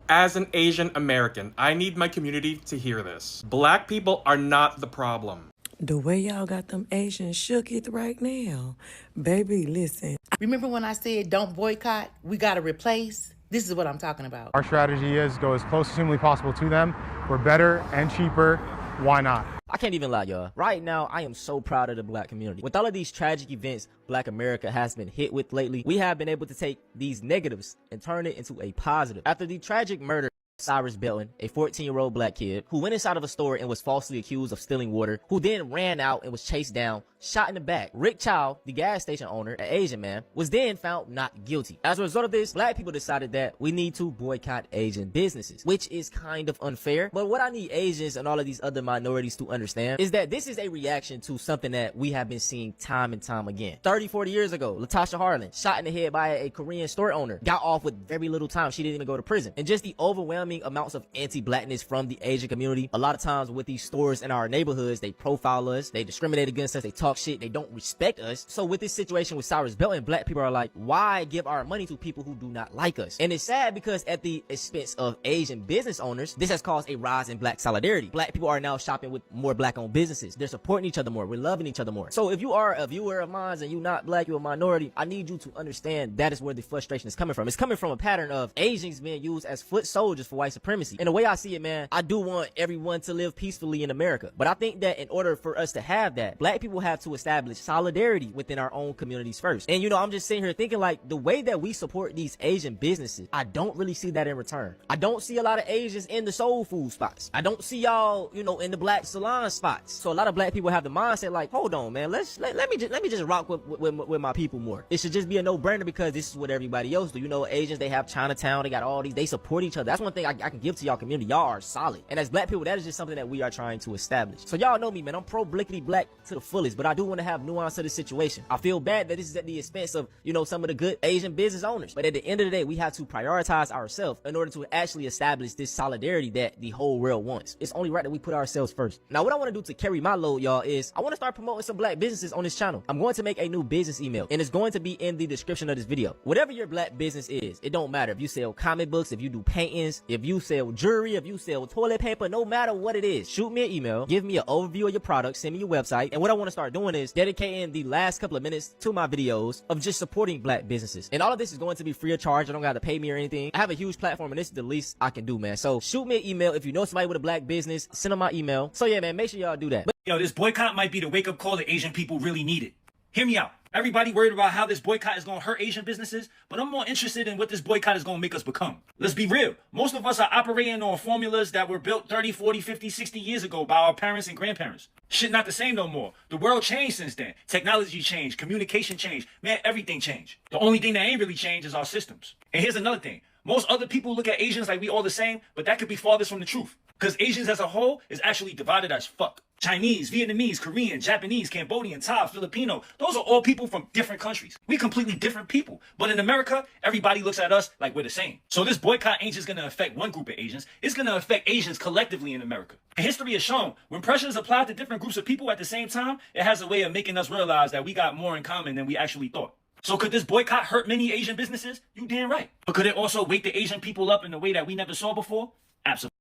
As an Asian American, I need my community to hear this. Black people are not the problem. The way y'all got them Asians shook it right now. Baby, listen. Remember when I said don't boycott, we gotta replace? This is what I'm talking about. Our strategy is go as close as humanly possible to them. We're better and cheaper. Why not? I can't even lie, y'all. Right now, I am so proud of the black community. With all of these tragic events Black America has been hit with lately, we have been able to take these negatives and turn it into a positive. After the tragic murder Cyrus Belton, a 14-year-old black kid who went inside of a store and was falsely accused of stealing water, who then ran out and was chased down, shot in the back. Rick Chow, the gas station owner, an Asian man, was then found not guilty. As a result of this, black people decided that we need to boycott Asian businesses, which is kind of unfair. But what I need Asians and all of these other minorities to understand is that this is a reaction to something that we have been seeing time and time again. 30, 40 years ago, Latasha Harlan, shot in the head by a Korean store owner, got off with very little time. She didn't even go to prison. And just the overwhelming amounts of anti-blackness from the Asian community. A lot of times with these stores in our neighborhoods, they profile us, they discriminate against us, they talk shit, they don't respect us. So with this situation with Cyrus Belton, black people are like, why give our money to people who do not like us? And it's sad because at the expense of Asian business owners, this has caused a rise in black solidarity. Black people are now shopping with more black owned businesses. They're supporting each other more. We're loving each other more. So if you are a viewer of mine and you're not black, you're a minority, I need you to understand that is where the frustration is coming from. It's coming from a pattern of Asians being used as foot soldiers for white supremacy. And the way I see it, man, I do want everyone to live peacefully in America. But I think that in order for us to have that, black people have to establish solidarity within our own communities first. And you know, I'm just sitting here thinking like the way that we support these Asian businesses, I don't really see that in return. I don't see a lot of Asians in the soul food spots. I don't see y'all, you know, in the black salon spots. So a lot of black people have the mindset like, hold on, man, let me just rock with my people more. It should just be a no-brainer because this is what everybody else do. You know, Asians, they have Chinatown, they got all these, they support each other. That's one thing I can give to y'all community. Y'all are solid. And as black people, that is just something that we are trying to establish. So y'all know me, man. I'm pro-blickety black to the fullest, but I do want to have nuance to the situation. I feel bad that this is at the expense of, you know, some of the good Asian business owners. But at the end of the day, we have to prioritize ourselves in order to actually establish this solidarity that the whole world wants. It's only right that we put ourselves first. Now, what I want to do to carry my load, y'all, is I want to start promoting some black businesses on this channel. I'm going to make a new business email, and it's going to be in the description of this video. Whatever your black business is, it don't matter if you sell comic books, if you do paintings, if you sell jewelry, if you sell toilet paper, no matter what it is, shoot me an email, give me an overview of your product, send me your website, and what I want to start doing is dedicating the last couple of minutes to my videos of just supporting black businesses. And all of this is going to be free of charge. I don't got to pay me or anything. I have a huge platform, and this is the least I can do, man. So shoot me an email. If you know somebody with a black business, send them my email. So yeah, man, make sure y'all do that. Yo, this boycott might be the wake-up call that Asian people really needed. Hear me out. Everybody worried about how this boycott is going to hurt Asian businesses, but I'm more interested in what this boycott is going to make us become. Let's be real. Most of us are operating on formulas that were built 30, 40, 50, 60 years ago by our parents and grandparents. Shit not the same no more. The world changed since then. Technology changed. Communication changed. Man, everything changed. The only thing that ain't really changed is our systems. And here's another thing. Most other people look at Asians like we all the same, but that could be farthest from the truth. Because Asians as a whole is actually divided as fuck. Chinese, Vietnamese, Korean, Japanese, Cambodian, Thai, Filipino, those are all people from different countries. We completely different people. But in America, everybody looks at us like we're the same. So this boycott ain't just going to affect one group of Asians. It's going to affect Asians collectively in America. And history has shown when pressure is applied to different groups of people at the same time, it has a way of making us realize that we got more in common than we actually thought. So could this boycott hurt many Asian businesses? You damn right. But could it also wake the Asian people up in a way that we never saw before? Absolutely.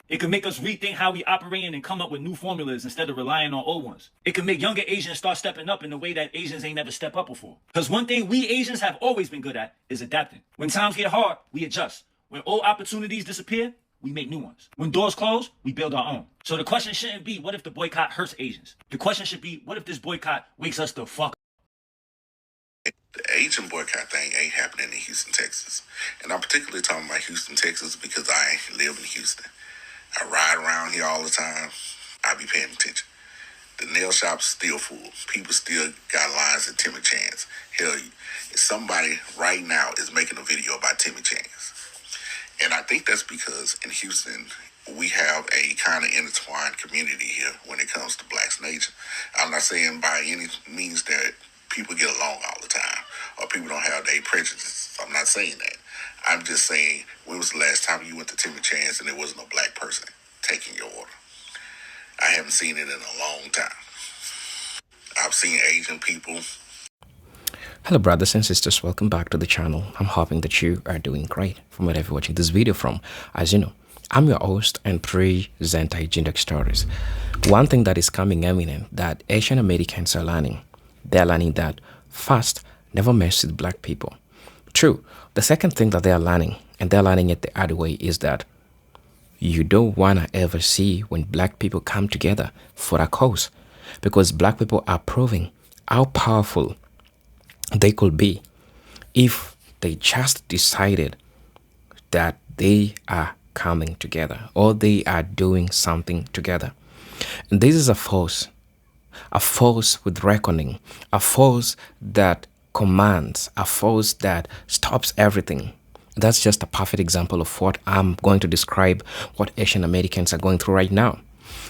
It could make us rethink how we operate and come up with new formulas instead of relying on old ones. It could make younger Asians start stepping up in a way that Asians ain't never stepped up before. Because one thing we Asians have always been good at is adapting. When times get hard, we adjust. When old opportunities disappear, we make new ones. When doors close, we build our own. So the question shouldn't be, what if the boycott hurts Asians? The question should be, what if this boycott wakes us the fuck up? The Asian boycott thing ain't happening in Houston, Texas. And I'm particularly talking about Houston, Texas because I live in Houston. I ride around here all the time. I be paying attention. The nail shop's still full. People still got lines at Timmy Chan's. Hell, somebody right now is making a video about Timmy Chan's. And I think that's because in Houston, we have a kind of intertwined community here when it comes to blacks and Asians. I'm not saying by any means that people get along all the time or people don't have their prejudices. I'm not saying that. I'm just saying, when was the last time you went to Timmy Chan's and there wasn't a black person taking your order? I haven't seen it in a long time. I've seen Asian people. Hello brothers and sisters, welcome back to the channel. I'm hoping that you are doing great from wherever you're watching this video from. As you know, I'm your host and presenter Jindak Stories. One thing that is coming eminent that Asian Americans are learning, they're learning that fast never mess with black people. True, the second thing that they are learning, and they're learning it the other way, is that you don't want to ever see when black people come together for a cause, because black people are proving how powerful they could be if they just decided that they are coming together or they are doing something together. And this is a force with reckoning, a force that commands, a force that stops everything. That's just a perfect example of what I'm going to describe what Asian Americans are going through right now.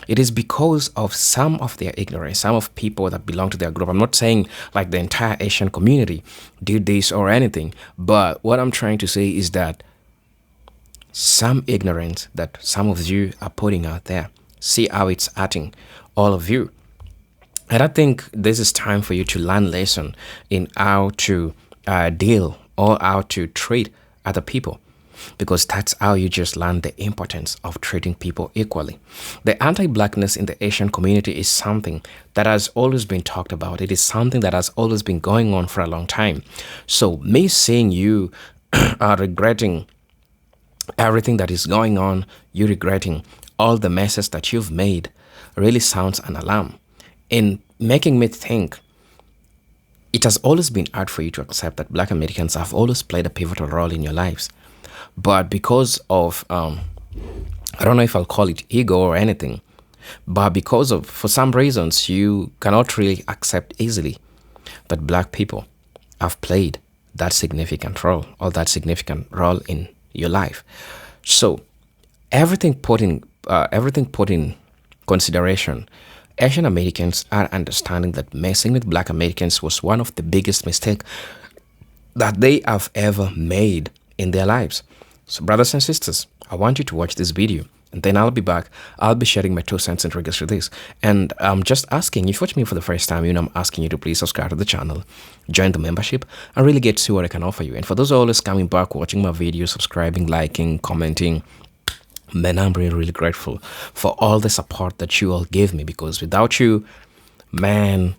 It is because of some of their ignorance, some of people that belong to their group. I'm not saying like the entire Asian community did this or anything, but what I'm trying to say is that some ignorance that some of you are putting out there, see how it's hurting all of you. And I think this is time for you to learn lesson in how to deal or how to treat other people, because that's how you just learn the importance of treating people equally. The anti-blackness in the Asian community is something that has always been talked about. It is something that has always been going on for a long time. So me seeing you are regretting everything that is going on, you regretting all the messes that you've made, really sounds an alarm in making me think it has always been hard for you to accept that black Americans have always played a pivotal role in your lives. But because of, I don't know if I'll call it ego or anything, but because of, for some reasons, you cannot really accept easily that black people have played that significant role or that significant role in your life. So everything put in consideration, Asian Americans are understanding that messing with black Americans was one of the biggest mistakes that they have ever made in their lives. So brothers and sisters, I want you to watch this video and then I'll be back. I'll be sharing my 2 cents in regards to this. And I'm just asking, if you watch me for the first time, I'm asking you to please subscribe to the channel, join the membership, and really get to see what I can offer you. And for those always coming back, watching my videos, subscribing, liking, commenting, man, I'm really, really grateful for all the support that you all give me, because without you, man,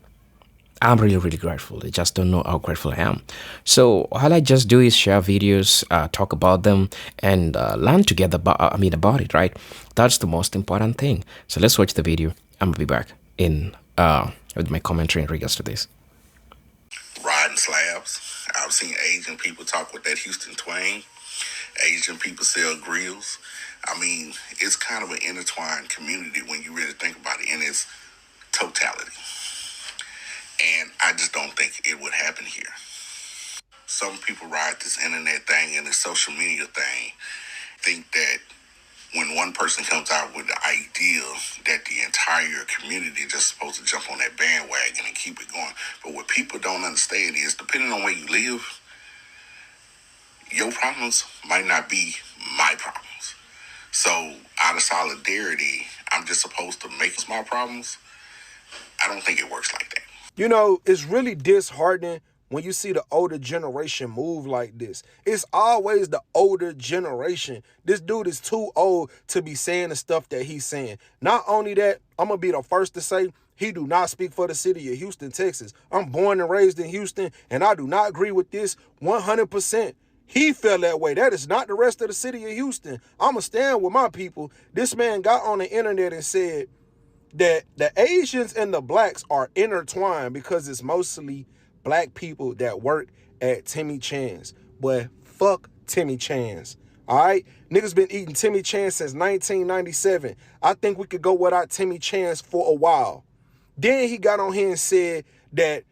I'm really, really grateful. I just don't know how grateful I am. So all I just do is share videos, talk about them, and learn together about it, right? That's the most important thing. So let's watch the video. I'm gonna be back in with my commentary in regards to this. Riding slabs. I've seen Asian people talk with that Houston twang. Asian people sell grills. I mean, it's kind of an intertwined community when you really think about it in its totality. And I just don't think it would happen here. Some people ride this internet thing and this social media thing, think that when one person comes out with the idea that the entire community is just supposed to jump on that bandwagon and keep it going. But what people don't understand is, depending on where you live, your problems might not be my problems. So out of solidarity, I'm just supposed to make my problems. I don't think it works like that. You know, it's really disheartening when you see the older generation move like this. It's always the older generation. This dude is too old to be saying the stuff that he's saying. Not only that, I'm going to be the first to say he do not speak for the city of Houston, Texas. I'm born and raised in Houston, and I do not agree with this 100%. He felt that way. That is not the rest of the city of Houston. I'm going to stand with my people. This man got on the internet and said that the Asians and the blacks are intertwined because it's mostly black people that work at Timmy Chan's. But fuck Timmy Chan's. All right? Niggas been eating Timmy Chan's since 1997. I think we could go without Timmy Chan's for a while. Then he got on here and said that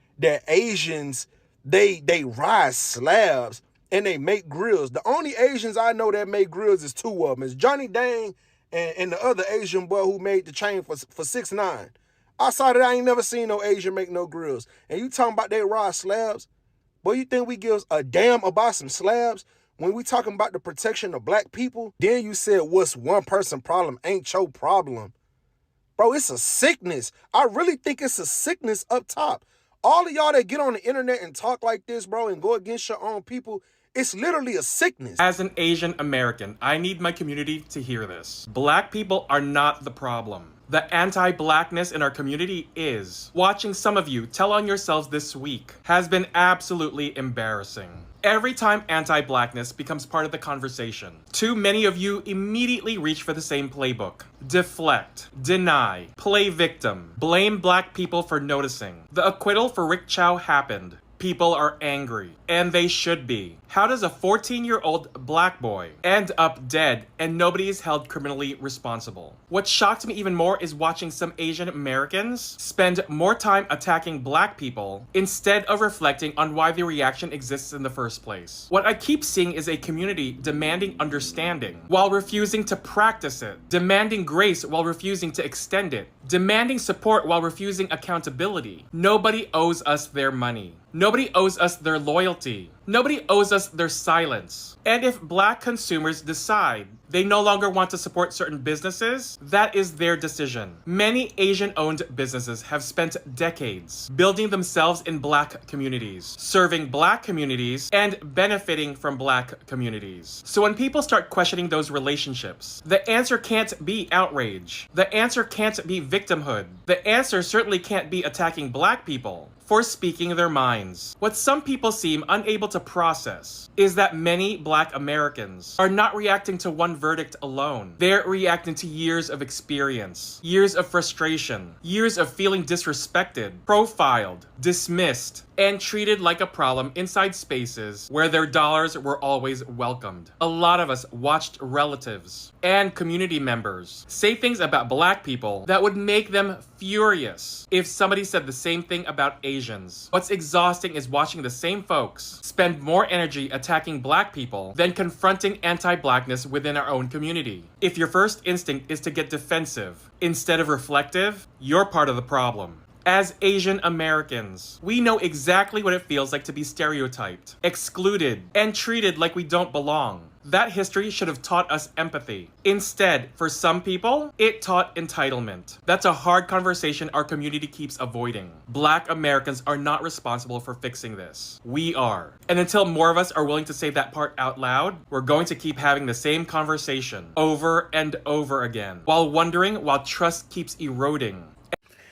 Asians, they ride slabs and they make grills. The only Asians I know that make grills is 2 of them. It's Johnny Dang and the other Asian boy who made the chain for 6ix9ine. Outside of that, I ain't never seen no Asian make no grills. And you talking about they ride slabs? Boy, you think we give a damn about some slabs? When we talking about the protection of black people, then you said what's one person problem ain't your problem. Bro, it's a sickness. I really think it's a sickness up top. All of y'all that get on the internet and talk like this, bro, and go against your own people, it's literally a sickness. As an Asian American, I need my community to hear this. Black people are not the problem. The anti-blackness in our community is. Watching some of you tell on yourselves this week has been absolutely embarrassing. Every time anti-blackness becomes part of the conversation, too many of you immediately reach for the same playbook. Deflect, deny, play victim, blame black people for noticing. The acquittal for Rick Chow happened. People are angry, and they should be. How does a 14-year-old black boy end up dead and nobody is held criminally responsible? What shocked me even more is watching some Asian Americans spend more time attacking black people instead of reflecting on why the reaction exists in the first place. What I keep seeing is a community demanding understanding while refusing to practice it, demanding grace while refusing to extend it, demanding support while refusing accountability. Nobody owes us their money. Nobody owes us their loyalty. Nobody owes us their silence. And if black consumers decide they no longer want to support certain businesses, that is their decision. Many Asian-owned businesses have spent decades building themselves in black communities, serving black communities, and benefiting from black communities. So when people start questioning those relationships, the answer can't be outrage. The answer can't be victimhood. The answer certainly can't be attacking black people for speaking their minds. What some people seem unable to process is that many black Americans are not reacting to one verdict alone. They're reacting to years of experience, years of frustration, years of feeling disrespected, profiled, dismissed, and treated like a problem inside spaces where their dollars were always welcomed. A lot of us watched relatives and community members say things about black people that would make them furious if somebody said the same thing about Asians. What's exhausting is watching the same folks spend more energy attacking black people than confronting anti-blackness within our own community. If your first instinct is to get defensive instead of reflective, you're part of the problem. As Asian Americans, we know exactly what it feels like to be stereotyped, excluded, and treated like we don't belong. That history should have taught us empathy. Instead, for some people, it taught entitlement. That's a hard conversation our community keeps avoiding. Black Americans are not responsible for fixing this. We are. And until more of us are willing to say that part out loud, we're going to keep having the same conversation over and over again, while wondering why trust keeps eroding.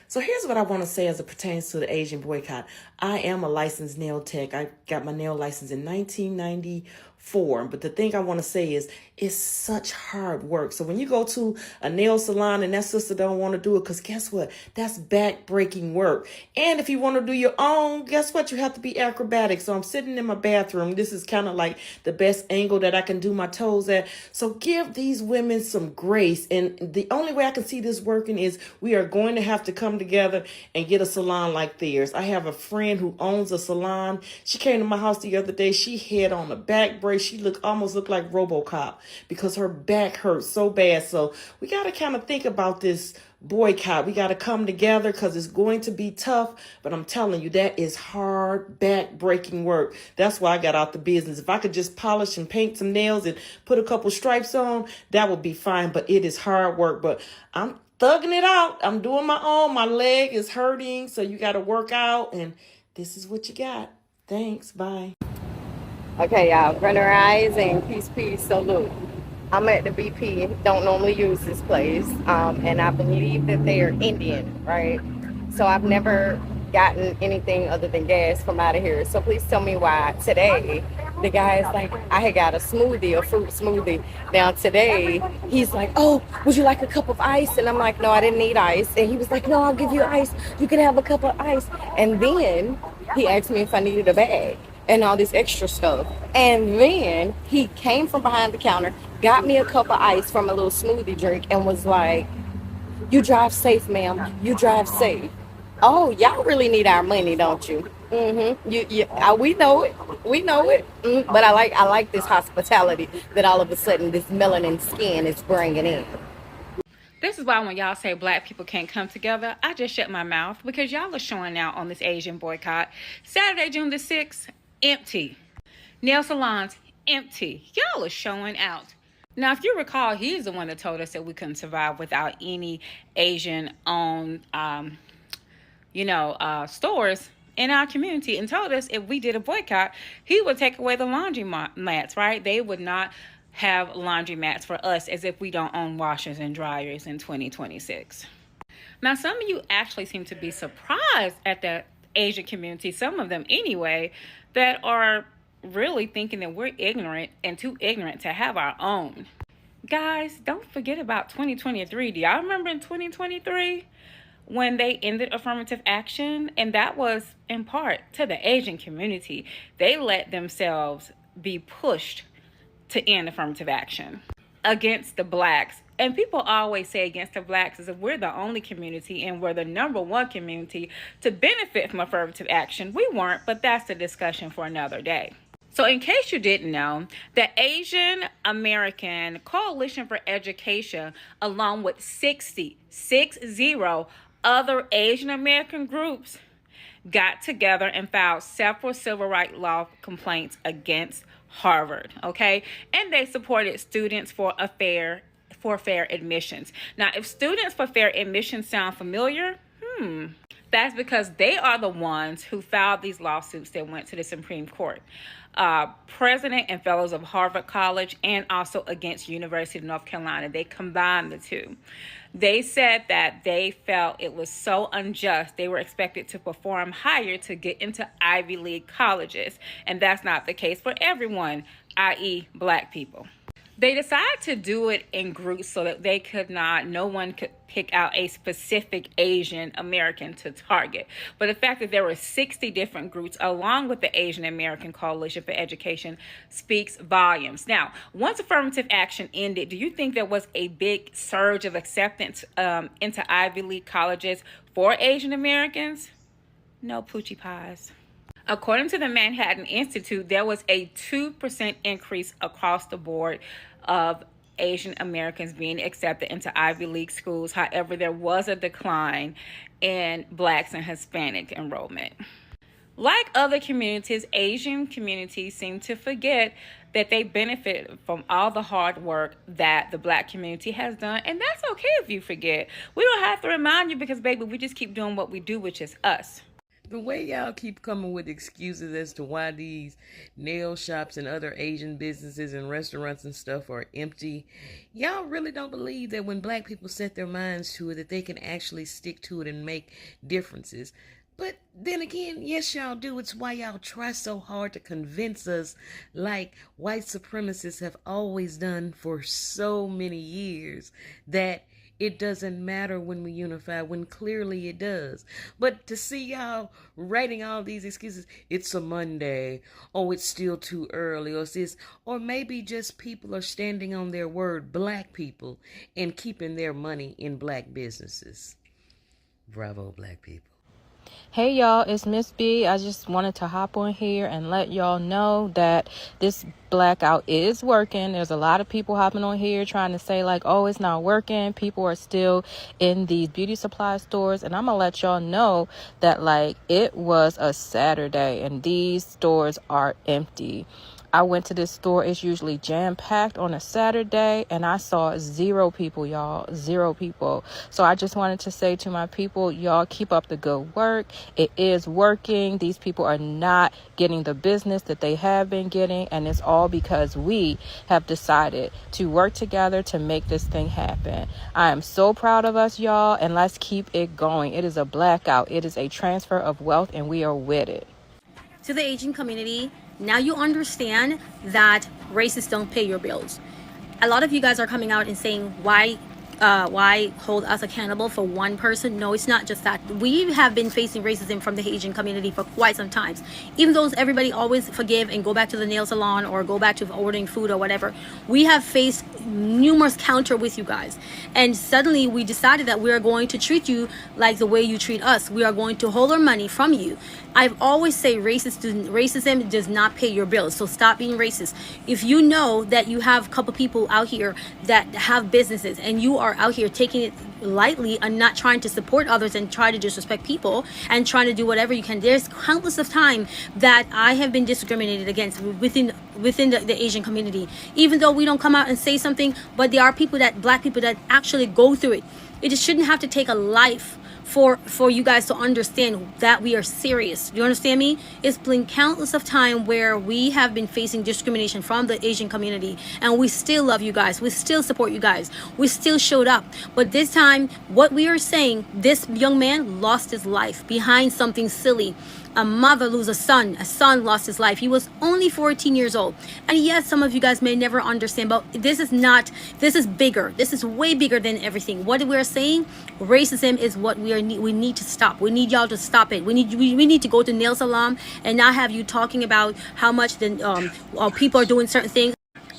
So here's what I want to say as it pertains to the Asian boycott. I am a licensed nail tech. I got my nail license in 1994. But the thing I want to say is it's such hard work. So when you go to a nail salon and that sister don't want to do it, because guess what? That's back-breaking work. And if you want to do your own, guess what? You have to be acrobatic. So I'm sitting in my bathroom. This is kind of like the best angle that I can do my toes at. So give these women some grace. And the only way I can see this working is we are going to have to come together and get a salon like theirs. I have a friend who owns a salon. She came to my house the other day. She had on a back brace. She almost looked like RoboCop because her back hurt so bad. So we got to kind of think about this boycott. We got to come together because it's going to be tough. But I'm telling you, that is hard, back-breaking work. That's why I got out the business. If I could just polish and paint some nails and put a couple stripes on, that would be fine. But it is hard work. But I'm thugging it out. I'm doing my own. My leg is hurting. So you got to work out. And this is what you got. Thanks. Bye. Okay, y'all, runner eyes and peace, salute. I'm at the BP, don't normally use this place, and I believe that they are Indian, right? So I've never gotten anything other than gas from out of here. So please tell me why today the guy's like, I had got a smoothie, a fruit smoothie. Now today, he's like, oh, would you like a cup of ice? And I'm like, no, I didn't need ice. And he was like, no, I'll give you ice. You can have a cup of ice. And then he asked me if I needed a bag and all this extra stuff. And then he came from behind the counter, got me a cup of ice from a little smoothie drink and was like, you drive safe, ma'am. You drive safe. Oh, y'all really need our money, don't you? Mm-hmm. We know it. We know it. But I like this hospitality that all of a sudden this melanin skin is bringing in. This is why when y'all say black people can't come together, I just shut my mouth because y'all are showing out on this Asian boycott. Saturday, June the 6th, empty. Nail salons, empty. Y'all are showing out. Now, if you recall, he's the one that told us that we couldn't survive without any Asian-owned, stores. in our community and told us if we did a boycott, he would take away the laundry mats, right? They would not have laundry mats for us, as if we don't own washers and dryers in 2026. Now, some of you actually seem to be surprised at the Asian community, some of them anyway, that are really thinking that we're ignorant and too ignorant to have our own. Guys, don't forget about 2023. Do y'all remember in 2023 when they ended affirmative action? And that was in part to the Asian community. They let themselves be pushed to end affirmative action against the blacks. And people always say against the blacks as if we're the only community and we're the #1 community to benefit from affirmative action. We weren't, but that's a discussion for another day. So in case you didn't know, the Asian American Coalition for Education, along with 60 other Asian American groups, got together and filed several civil rights law complaints against Harvard, okay? And they supported students for fair admissions. Now, if students for fair admissions sound familiar, that's because they are the ones who filed these lawsuits that went to the Supreme Court. President and fellows of Harvard College and also against University of North Carolina. They combined the two. They said that they felt it was so unjust. They were expected to perform higher to get into Ivy League colleges. And that's not the case for everyone, i.e. black people. They decided to do it in groups so that no one could pick out a specific Asian American to target. But the fact that there were 60 different groups along with the Asian American Coalition for Education speaks volumes. Now, once affirmative action ended, do you think there was a big surge of acceptance into Ivy League colleges for Asian Americans? No poochie pies. According to the Manhattan Institute, there was a 2% increase across the board of Asian Americans being accepted into Ivy League schools. However, there was a decline in blacks and Hispanic enrollment. Like other communities, Asian communities seem to forget that they benefit from all the hard work that the black community has done. And that's okay if you forget. We don't have to remind you because, baby, we just keep doing what we do, which is us. The way y'all keep coming with excuses as to why these nail shops and other Asian businesses and restaurants and stuff are empty, y'all really don't believe that when black people set their minds to it, that they can actually stick to it and make differences. But then again, yes, y'all do. It's why y'all try so hard to convince us, like white supremacists have always done for so many years, that it doesn't matter when we unify, when clearly it does. But to see y'all writing all these excuses, it's a Monday, oh, it's still too early, or this, or maybe just people are standing on their word, black people, and keeping their money in black businesses. Bravo, black people. Hey y'all, it's Miss B. I just wanted to hop on here and let y'all know that this blackout is working. There's a lot of people hopping on here trying to say like, oh, it's not working. People are still in these beauty supply stores. And I'm going to let y'all know that like it was a Saturday and these stores are empty. I went to this store. It's usually jam-packed on a Saturday, and I saw 0 people, y'all. 0 people. So I just wanted to say to my people, y'all keep up the good work. It is working. These people are not getting the business that they have been getting, and it's all because we have decided to work together to make this thing happen. I am so proud of us, y'all, and let's keep it going. It is a blackout. It is a transfer of wealth, and we are with it. To the Asian community, now you understand that racists don't pay your bills. A lot of you guys are coming out and saying, why hold us accountable for one person? No, it's not just that. We have been facing racism from the Asian community for quite some time. Even though everybody always forgive and go back to the nail salon or go back to ordering food or whatever, we have faced numerous counter with you guys. And suddenly we decided that we are going to treat you like the way you treat us. We are going to hold our money from you. I've always say racism does not pay your bills, so stop being racist. If you know that you have a couple people out here that have businesses and you are out here taking it lightly and not trying to support others and try to disrespect people and trying to do whatever you can, there's countless of time that I have been discriminated against within the Asian community, even though we don't come out and say something, but there are people black people that actually go through it. It just shouldn't have to take a life for you guys to understand that we are serious. Do you understand me? It's been countless of time where we have been facing discrimination from the Asian community, and we still love you guys. We still support you guys. We still showed up. But this time, what we are saying, this young man lost his life behind something silly. A mother lose a son lost his life. He was only 14 years old. And yes, some of you guys may never understand, but this is bigger. This is way bigger than everything. What we're saying, racism is what we need to stop. We need y'all to stop it. We need to go to nail salon and not have you talking about how much people are doing certain things.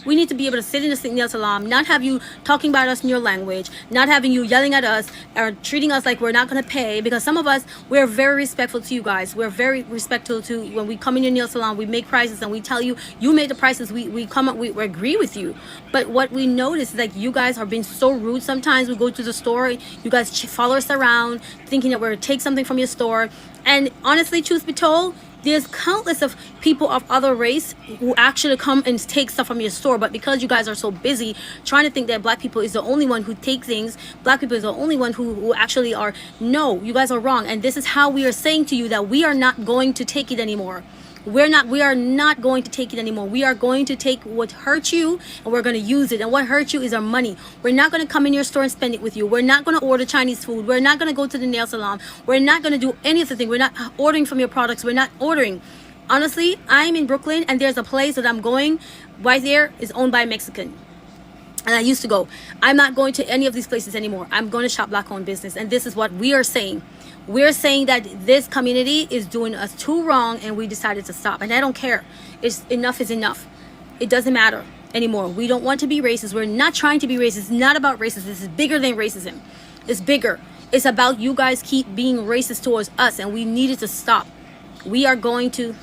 We need to be able to sit in the nail salon, not have you talking about us in your language, not having you yelling at us or treating us like we're not going to pay, because some of us, we're very respectful to you guys. We're very respectful to when we come in your nail salon, we make prices and we tell you, you make the prices, we come up, we agree with you. But what we notice is like you guys are being so rude. Sometimes we go to the store, you guys follow us around thinking that we're going to take something from your store. And honestly, truth be told, there's countless of people of other race who actually come and take stuff from your store, but because you guys are so busy trying to think that black people is the only one who take things, black people is the only one who actually are, no, you guys are wrong. And this is how we are saying to you that we are not going to take it anymore. We are not going to take it anymore. We are going to take what hurt you and we're going to use it. And what hurt you is our money. We're not going to come in your store and spend it with you. We're not going to order Chinese food. We're not going to go to the nail salon. We're not going to do any of the things. We're not ordering from your products. We're not ordering. Honestly, I'm in Brooklyn and there's a place that I'm going right there is owned by a Mexican. And I used to go. I'm not going to any of these places anymore. I'm going to shop black-owned business. And this is what we are saying. We're saying that this community is doing us too wrong and we decided to stop. And I don't care. Enough is enough. It doesn't matter anymore. We don't want to be racist. We're not trying to be racist. It's not about racism. This is bigger than racism. It's bigger. It's about you guys keep being racist towards us and we need it to stop. We are going to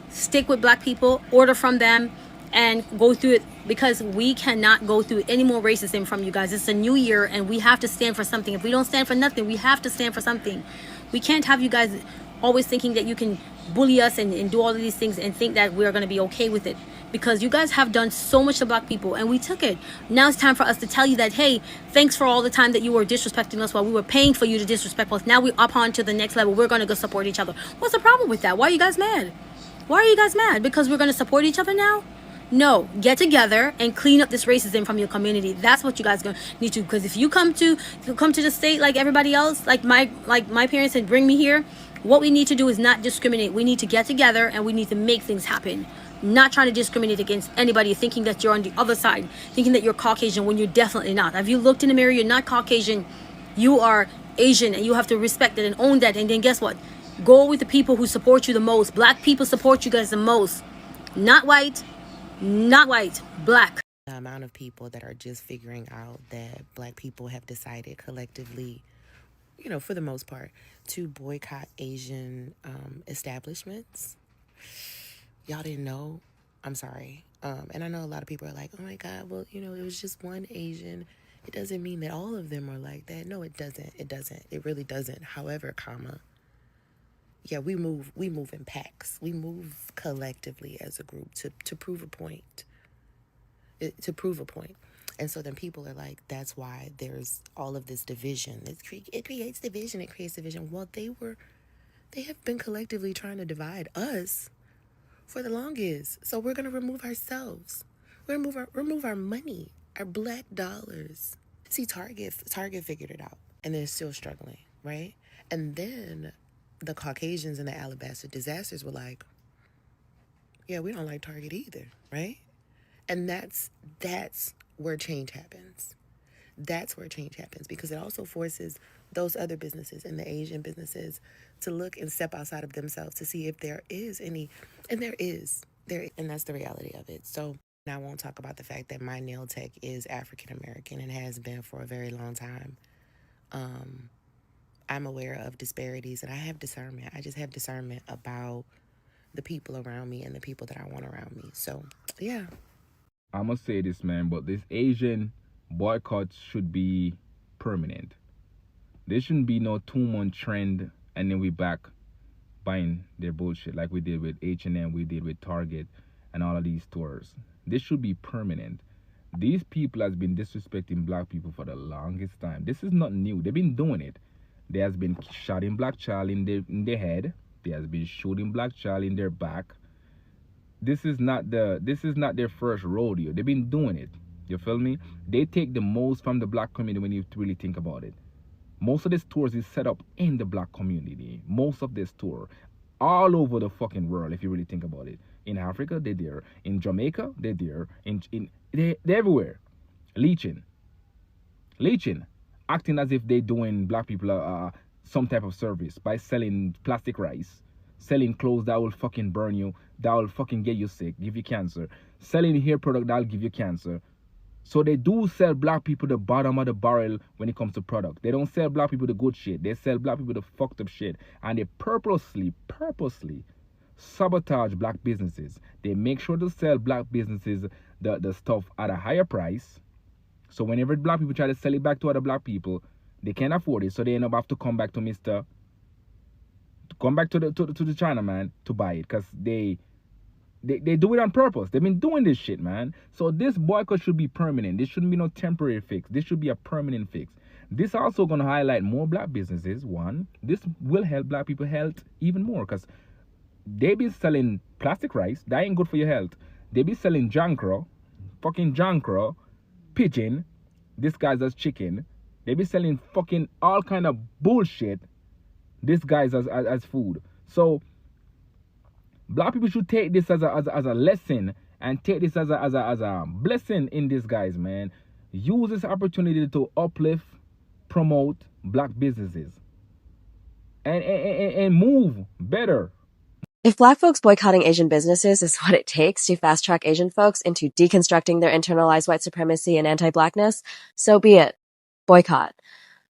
stick with black people, order from them, and go through it, because we cannot go through any more racism from you guys. It's a new year and we have to stand for something. If we don't stand for nothing, we have to stand for something. We can't have you guys always thinking that you can bully us and do all of these things and think that we're going to be okay with it, because you guys have done so much to black people and we took it. Now it's time for us to tell you that, hey, thanks for all the time that you were disrespecting us while we were paying for you to disrespect us. Now we're up on to the next level. We're going to go support each other. What's the problem with that? Why are you guys mad? Why are you guys mad? Because we're going to support each other now? No, get together and clean up this racism from your community. That's what you guys gonna need to. Because if you come to the state like everybody else, like my parents, and bring me here, what we need to do is not discriminate. We need to get together and we need to make things happen. Not trying to discriminate against anybody, thinking that you're on the other side, thinking that you're Caucasian when you're definitely not. Have you looked in the mirror? You're not Caucasian. You are Asian, and you have to respect it and own that. And then guess what? Go with the people who support you the most. Black people support you guys the most. Not white. Not white, black. The amount of people that are just figuring out that black people have decided collectively, you know, for the most part, to boycott Asian establishments. Y'all didn't know? I'm sorry. And I know a lot of people are like, oh my God, well, you know, it was just one Asian. It doesn't mean that all of them are like that. No, it doesn't. It doesn't. It really doesn't. However, yeah, we move in packs. We move collectively as a group to prove a point. To prove a point. And so then people are like, that's why there's all of this division. It creates division. It creates division. Well, they have been collectively trying to divide us for the longest. So we're going to remove ourselves. We're going to remove our money, our black dollars. See, Target figured it out, and they're still struggling, right? And then the Caucasians and the Alabaster disasters were like, yeah, we don't like Target either, right? And that's where change happens. That's where change happens, because it also forces those other businesses and the Asian businesses to look and step outside of themselves to see if there is any, and there is, and that's the reality of it. So I won't talk about the fact that my nail tech is African American and has been for a very long time. I'm aware of disparities, and I have discernment. I just have discernment about the people around me and the people that I want around me. So, yeah. I must say this, man, but this Asian boycott should be permanent. There shouldn't be no 2-month trend and then we back buying their bullshit like we did with H&M, we did with Target, and all of these stores. This should be permanent. These people has been disrespecting black people for the longest time. This is not new. They've been doing it. There has been shooting black child in their head. There has been shooting black child in their back. This is not their first rodeo. They've been doing it. You feel me? They take the most from the black community when you really think about it. Most of these tours is set up in the black community. Most of this tour, all over the fucking world, if you really think about it. In Africa, they're there. In Jamaica, they're there. They're everywhere. Leeching, acting as if they're doing black people some type of service by selling plastic rice, selling clothes that will fucking burn you, that will fucking get you sick, give you cancer, selling hair product that'll give you cancer. So they do sell black people the bottom of the barrel when it comes to product. They don't sell black people the good shit. They sell black people the fucked up shit. And they purposely sabotage black businesses. They make sure to sell black businesses the stuff at a higher price. So whenever black people try to sell it back to other black people, they can't afford it. So they end up have to come back to the Chinaman to buy it, because they do it on purpose. They've been doing this shit, man. So this boycott should be permanent. This shouldn't be no temporary fix. This should be a permanent fix. This also going to highlight more black businesses. One, this will help black people health even more, because they be selling plastic rice. That ain't good for your health. They be selling fucking jankro, pigeon, disguised as chicken. They be selling fucking all kind of bullshit disguised as food. So black people should take this as a lesson, and take this as a blessing in disguise, man. Use this opportunity to uplift, promote black businesses, and move better. If Black folks boycotting Asian businesses is what it takes to fast track Asian folks into deconstructing their internalized white supremacy and anti-Blackness, so be it. Boycott.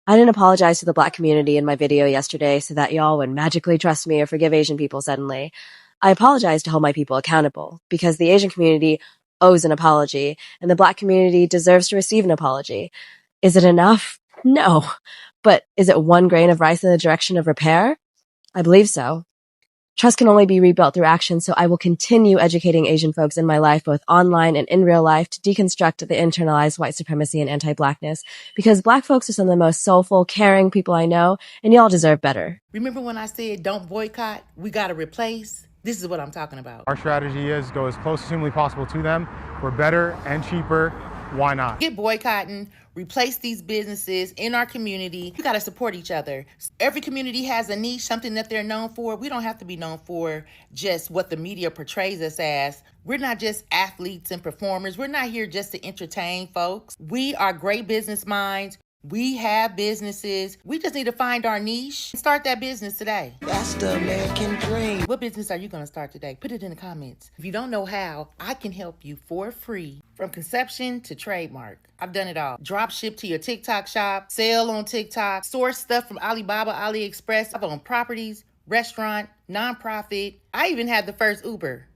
I didn't apologize to the Black community in my video yesterday so that y'all would magically trust me or forgive Asian people suddenly. I apologized to hold my people accountable, because the Asian community owes an apology, and the Black community deserves to receive an apology. Is it enough? No. But is it one grain of rice in the direction of repair? I believe so. Trust can only be rebuilt through action, so I will continue educating Asian folks in my life, both online and in real life, to deconstruct the internalized white supremacy and anti-Blackness, because Black folks are some of the most soulful, caring people I know, and y'all deserve better. Remember when I said don't boycott? We got to replace? This is what I'm talking about. Our strategy is go as close as humanly possible to them. We're better and cheaper. Why not? Get boycotting, replace these businesses in our community. You got to support each other. Every community has a niche, something that they're known for. We don't have to be known for just what the media portrays us as. We're not just athletes and performers. We're not here just to entertain folks. We are great business minds. We have businesses. We just need to find our niche and start that business today. That's the American dream. What business are you going to start today? Put it in the comments. If you don't know how, I can help you for free from conception to trademark. I've done it all. Drop ship to your TikTok shop, sell on TikTok, source stuff from Alibaba, AliExpress. I've owned properties, restaurant, nonprofit. I even had the first Uber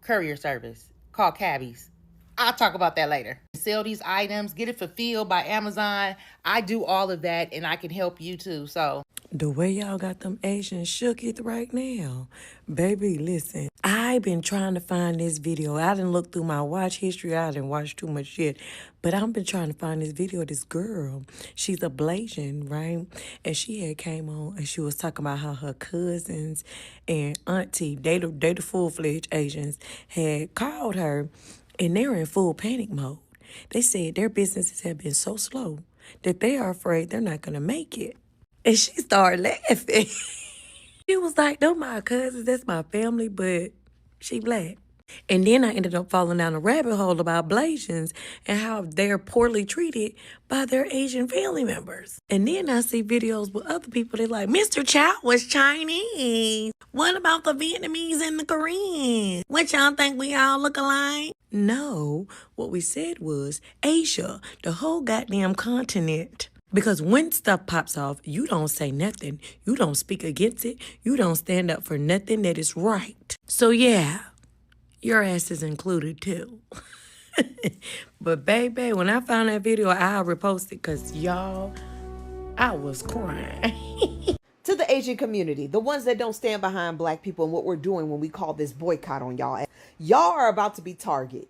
courier service called Cabbies. I'll talk about that later. Sell these items, get it fulfilled by Amazon. I do all of that, and I can help you too. So The way y'all got them Asians shook it right now. Baby, listen. I've been trying to find this video. I didn't look through my watch history. I didn't watch too much shit. But I've been trying to find this video of this girl. She's a Blasian, right? And she had came on and she was talking about how her cousins and auntie, they the full-fledged Asians, had called her and they're in full panic mode. They said their businesses have been so slow that they are afraid they're not going to make it. And she started laughing. She was like, they're my cousins, that's my family, but she Black. And then I ended up falling down a rabbit hole about Blasians and how they're poorly treated by their Asian family members. And then I see videos with other people, they're like, Mr. Chow was Chinese. What about the Vietnamese and the Koreans? What y'all think we all look alike? No, what we said was Asia, the whole goddamn continent. Because when stuff pops off, you don't say nothing. You don't speak against it. You don't stand up for nothing that is right. So yeah, your ass is included too. But baby, when I found that video, I reposted because y'all, I was crying. To the Asian community, the ones that don't stand behind Black people and what we're doing when we call this boycott on y'all. Y'all are about to be target.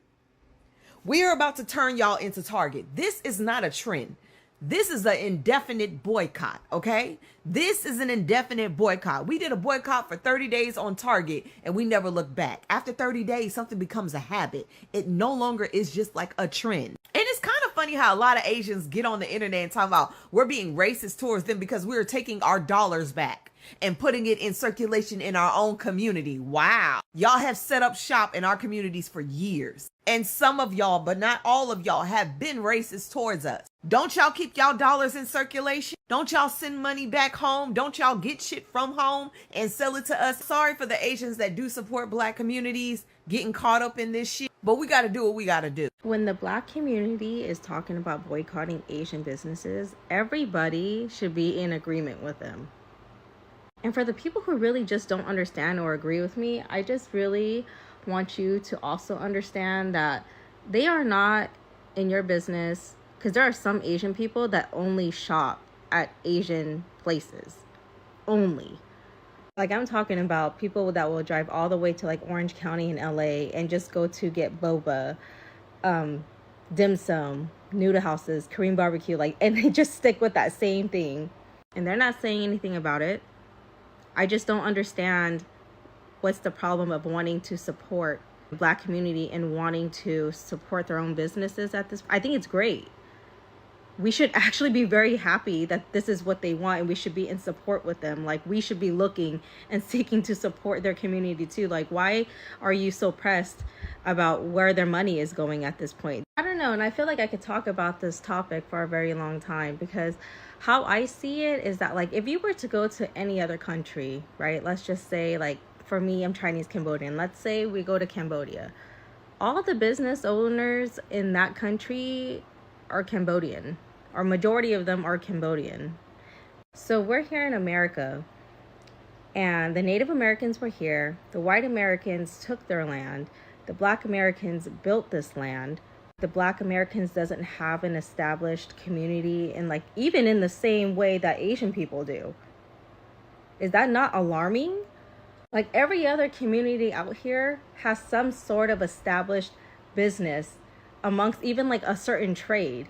We are about to turn y'all into Target. This is not a trend. This is an indefinite boycott, okay? This is an indefinite boycott. We did a boycott for 30 days on Target and we never looked back. After 30 days, something becomes a habit. It no longer is just like a trend. And it's kind of funny how a lot of Asians get on the internet and talk about we're being racist towards them because we're taking our dollars back and putting it in circulation in our own community. Wow. Y'all have set up shop in our communities for years. And some of y'all, but not all of y'all, have been racist towards us. Don't y'all keep y'all dollars in circulation? Don't y'all send money back home? Don't y'all get shit from home and sell it to us? Sorry for the Asians that do support black communities getting caught up in this shit, but we got to do what we got to do. When the black community is talking about boycotting Asian businesses, everybody should be in agreement with them. And for the people who really just don't understand or agree with me, I just really want you to also understand that they are not in your business, because there are some Asian people that only shop at Asian places. Only. Like, I'm talking about people that will drive all the way to like Orange County in LA and just go to get boba, dim sum, noodle houses, Korean barbecue, like, and they just stick with that same thing. And they're not saying anything about it. I just don't understand what's the problem of wanting to support the black community and wanting to support their own businesses at this. I think it's great. We should actually be very happy that this is what they want, and we should be in support with them. Like, we should be looking and seeking to support their community too. Like, why are you so pressed about where their money is going at this point? I don't know. And I feel like I could talk about this topic for a very long time, because how I see it is that, like, if you were to go to any other country, right? Let's just say, like, for me, I'm Chinese Cambodian. Let's say we go to Cambodia. All the business owners in that country are Cambodian, or majority of them are Cambodian. So we're here in America, and the Native Americans were here. The white Americans took their land. The black Americans built this land. The black Americans doesn't have an established community, and like even in the same way that Asian people do. Is that not alarming? Like, every other community out here has some sort of established business amongst even like a certain trade.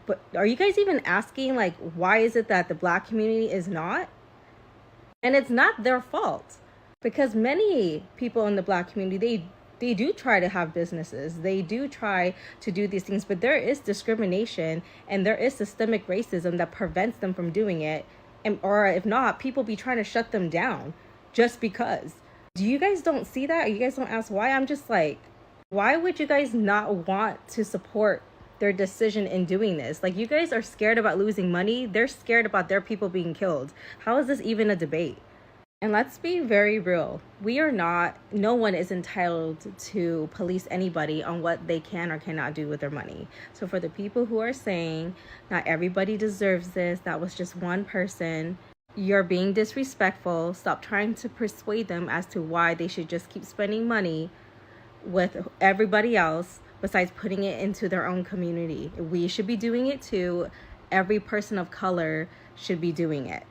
But are you guys even asking, like, why is it that the black community is not? And it's not their fault, because many people in the black community, they do try to have businesses. They do try to do these things, but there is discrimination and there is systemic racism that prevents them from doing it. And, or if not, people be trying to shut them down just because. Do you guys don't see that? You guys don't ask why? I'm just like, why would you guys not want to support their decision in doing this? Like, you guys are scared about losing money. They're scared about their people being killed. How is this even a debate? And let's be very real. No one is entitled to police anybody on what they can or cannot do with their money. So for the people who are saying not everybody deserves this, that was just one person, you're being disrespectful. Stop trying to persuade them as to why they should just keep spending money with everybody else besides putting it into their own community. We should be doing it too. Every person of color should be doing it.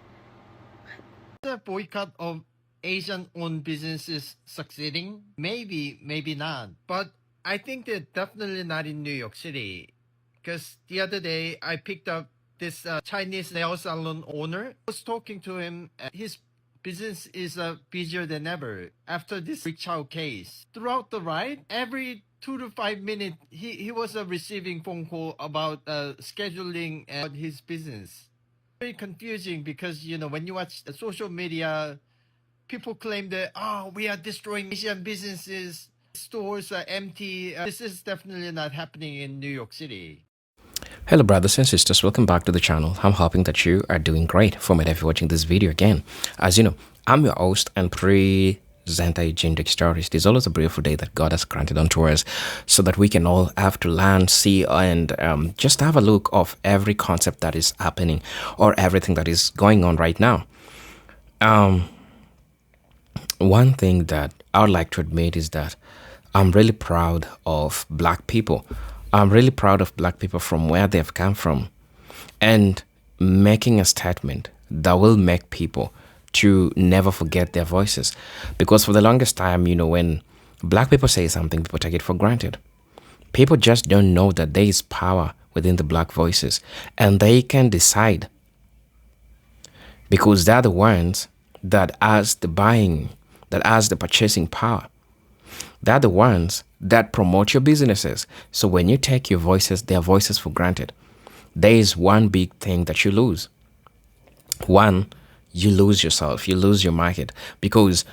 The boycott of Asian-owned businesses succeeding? Maybe, maybe not. But I think they're definitely not in New York City. Because the other day, I picked up this Chinese nail salon owner. I was talking to him. His business is busier than ever after this Rick Chow case. Throughout the ride, every 2 to 5 minutes, he was receiving phone call about scheduling his business. Very confusing because, you know, when you watch social media, people claim that, oh, we are destroying Asian businesses, stores are empty. This is definitely not happening in New York City. Hello brothers and sisters, welcome back to the channel. I'm hoping that you are doing great. For me, if you're watching this video again, as you know, I'm your host and presenter Eugene Stories. There's always a beautiful day that God has granted unto us, so that we can all have to learn, see, and just have a look of every concept that is happening or everything that is going on right now. One thing that I would like to admit is that I'm really proud of black people. I'm really proud of black people from where they've come from, and making a statement that will make people to never forget their voices. Because for the longest time, you know, when black people say something, people take it for granted. People just don't know that there is power within the black voices, and they can decide, because they're the ones that has the buying, that has the purchasing power. They're the ones that promote your businesses. So when you take your voices, their voices for granted, there is one big thing that you lose. One, you lose yourself, you lose your market, because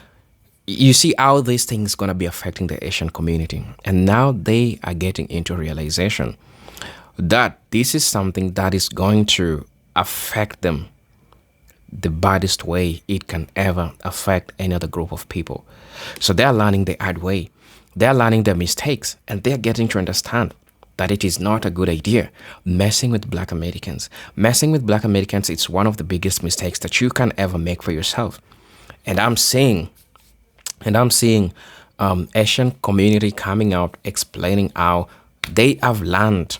you see how these things going to be affecting the Asian community. And now they are getting into realization that this is something that is going to affect them the baddest way it can ever affect any other group of people. So they're learning the hard way. They're learning their mistakes, and they're getting to understand that it is not a good idea messing with black Americans. Messing with black Americans, it's one of the biggest mistakes that you can ever make for yourself. And I'm seeing Asian community coming out explaining how they have learned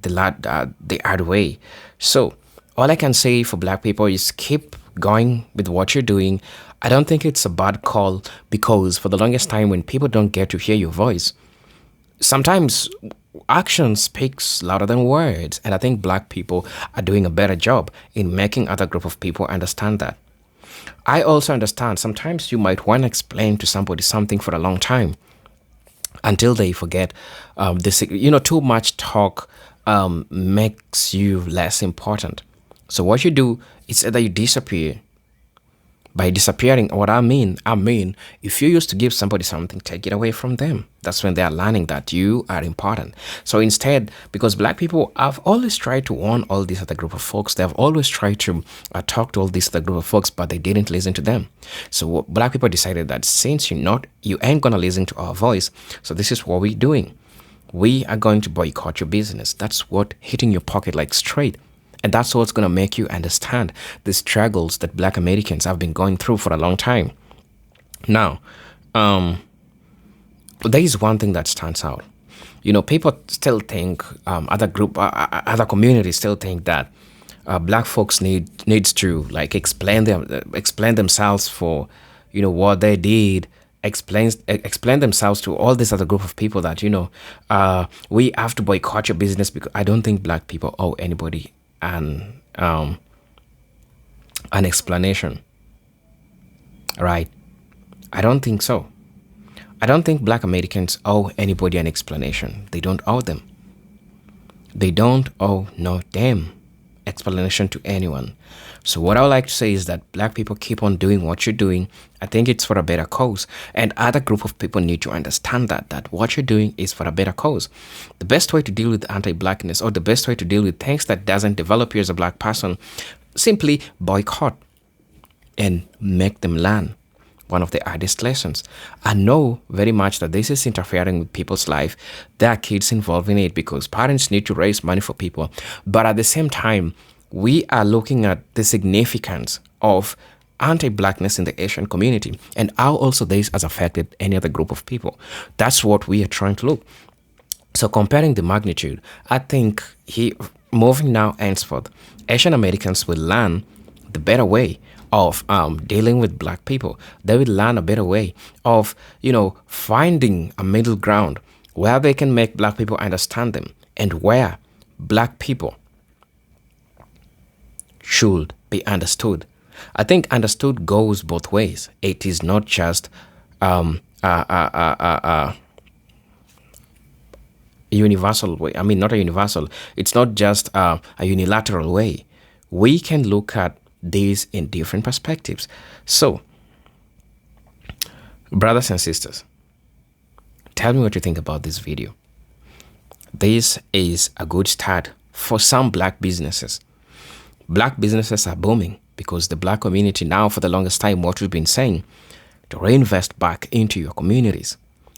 the hard way. So all I can say for black people is keep going with what you're doing. I don't think it's a bad call, because for the longest time, when people don't get to hear your voice, sometimes action speaks louder than words. And I think black people are doing a better job in making other group of people understand that. I also understand sometimes you might want to explain to somebody something for a long time until they forget. Too much talk makes you less important. So what you do is either you disappear. By disappearing, what I mean, if you used to give somebody something, take it away from them. That's when they are learning that you are important. So instead, because black people have always tried to warn all these other group of folks, they have always tried to talk to all these other group of folks, but they didn't listen to them. So black people decided that since you ain't gonna listen to our voice, so this is what we're doing. We are going to boycott your business. That's what hitting your pocket like straight. And that's what's going to make you understand the struggles that black Americans have been going through for a long time. Now, there is one thing that stands out. People still think, other communities still think that black folks needs to like explain themselves for, what they did, explain themselves to all this other group of people that, we have to boycott your business, because I don't think black people owe anybody an explanation, right? I don't think so. I don't think black Americans owe anybody an explanation. They don't owe them. They don't owe no damn explanation to anyone. So what I would like to say is that black people keep on doing what you're doing. I think it's for a better cause. And other group of people need to understand that what you're doing is for a better cause. The best way to deal with anti-blackness, or the best way to deal with things that doesn't develop you as a black person, simply boycott and make them learn one of the hardest lessons. I know very much that this is interfering with people's life. There are kids involved in it because parents need to raise money for people. But at the same time, we are looking at the significance of anti-blackness in the Asian community and how also this has affected any other group of people. That's what we are trying to look. So comparing the magnitude, I think moving now henceforth, Asian Americans will learn the better way of dealing with black people. They will learn a better way of, finding a middle ground where they can make black people understand them and where black people should be understood. I think understood goes both ways. It is not just universal way. I mean, not a universal. It's not just a unilateral way. We can look at these in different perspectives. So, brothers and sisters, tell me what you think about this video. This is a good start for some black businesses. Black businesses are booming because the black community now, for the longest time, what we've been saying, to reinvest back into your communities.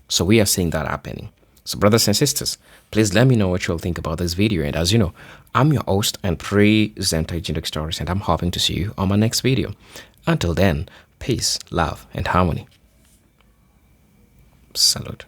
So we are seeing that happening. So brothers and sisters, please let me know what you'll think about this video. And as you know, I'm your host and presenter, Generic Stories, and I'm hoping to see you on my next video. Until then, peace, love, and harmony. Salute.